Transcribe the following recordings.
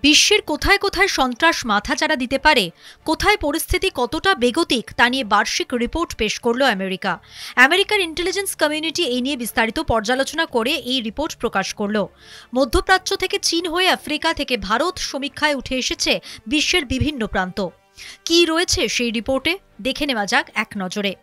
বিশ্বের কোথায় কোথায় সন্ত্রাস মাথাচাড়া দিতে পারে, কোথায় পরিস্থিতি কতটা বেগতিক তা নিয়ে বার্ষিক রিপোর্ট পেশ করল আমেরিকা। আমেরিকার ইন্টেলিজেন্স কমিউনিটি এই নিয়ে বিস্তারিত পর্যালোচনা করে এই রিপোর্ট প্রকাশ করল। মধ্যপ্রাচ্য থেকে চীন হয়ে আফ্রিকা থেকে ভারত সমীক্ষায় উঠে এসেছে বিশ্বের বিভিন্ন প্রান্ত। কি রয়েছে সেই রিপোর্টে দেখে নেওয়া যাক এক নজরে।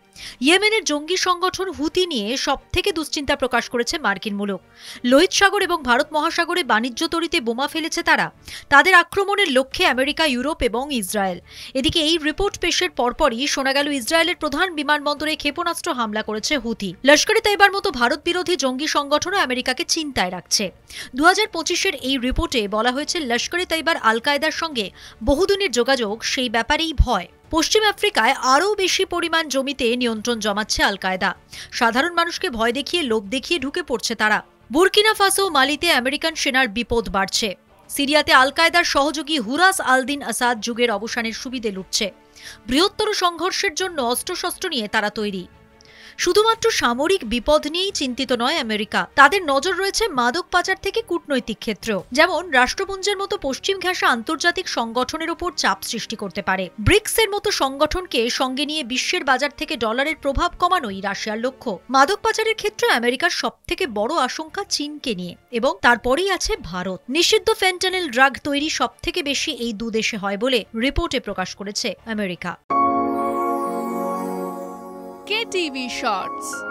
ইয়েমেনের জঙ্গি সংগঠন হুতি নিয়ে সবথেকে দুশ্চিন্তা প্রকাশ করেছে মার্কিন মুলুক। লোহিত সাগর এবং ভারত মহাসাগরে বাণিজ্য তরীতে বোমা ফেলেছে তারা। তাদের আক্রমণের লক্ষ্যে আমেরিকা, ইউরোপ এবং ইসরায়েল। এদিকে এই রিপোর্ট পেশের পরপরই শোনা গেল ইসরায়েলের প্রধান বিমানবন্দরে ক্ষেপণাস্ত্র হামলা করেছে হুতি। লস্করে তৈবার মতো ভারত বিরোধী জঙ্গি সংগঠনও আমেরিকাকে চিন্তায় রাখছে। 2025-এর এই রিপোর্টে বলা হয়েছে লস্করে তৈবার আল কায়দার সঙ্গে বহুদিনের যোগাযোগ, সেই ব্যাপারেই ভয়। পশ্চিম আফ্রিকায় আরও বেশি পরিমাণ জমিতে নিয়ন্ত্রণ জমাচ্ছে আল কায়দা। সাধারণ মানুষকে ভয় দেখিয়ে, লোভ দেখিয়ে ঢুকে পড়ছে তারা। বুর্কিনা ফাসো, মালিতে আমেরিকান সেনার বিপদ বাড়ছে। সিরিয়াতে আল কায়দার সহযোগী হুরাস আল-দিন আসাদ যুগের অবসানের সুবিধে লুটছে। বৃহত্তর সংঘর্ষের জন্য অস্ত্রশস্ত্র নিয়ে তারা তৈরি। শুধুমাত্র সামরিক বিপদ নিয়েই চিন্তিত নয় আমেরিকা। তাদের নজর রয়েছে মাদক পাচার থেকে কূটনৈতিক ক্ষেত্রেও। যেমন রাষ্ট্রপুঞ্জের মতো পশ্চিম ঘেঁষা আন্তর্জাতিক সংগঠনের উপর চাপ সৃষ্টি করতে পারে। ব্রিক্সের মতো সংগঠনকে সঙ্গে নিয়ে বিশ্বের বাজার থেকে ডলারের প্রভাব কমানোই রাশিয়ার লক্ষ্য। মাদক পাচারের ক্ষেত্রে আমেরিকার সবথেকে বড় আশঙ্কা চীনকে নিয়ে, এবং তারপরেই আছে ভারত। নিষিদ্ধ ফেন্টানিল ড্রাগ তৈরি সবথেকে বেশি এই দুদেশে হয় বলে রিপোর্টে প্রকাশ করেছে আমেরিকা। KTV Shorts।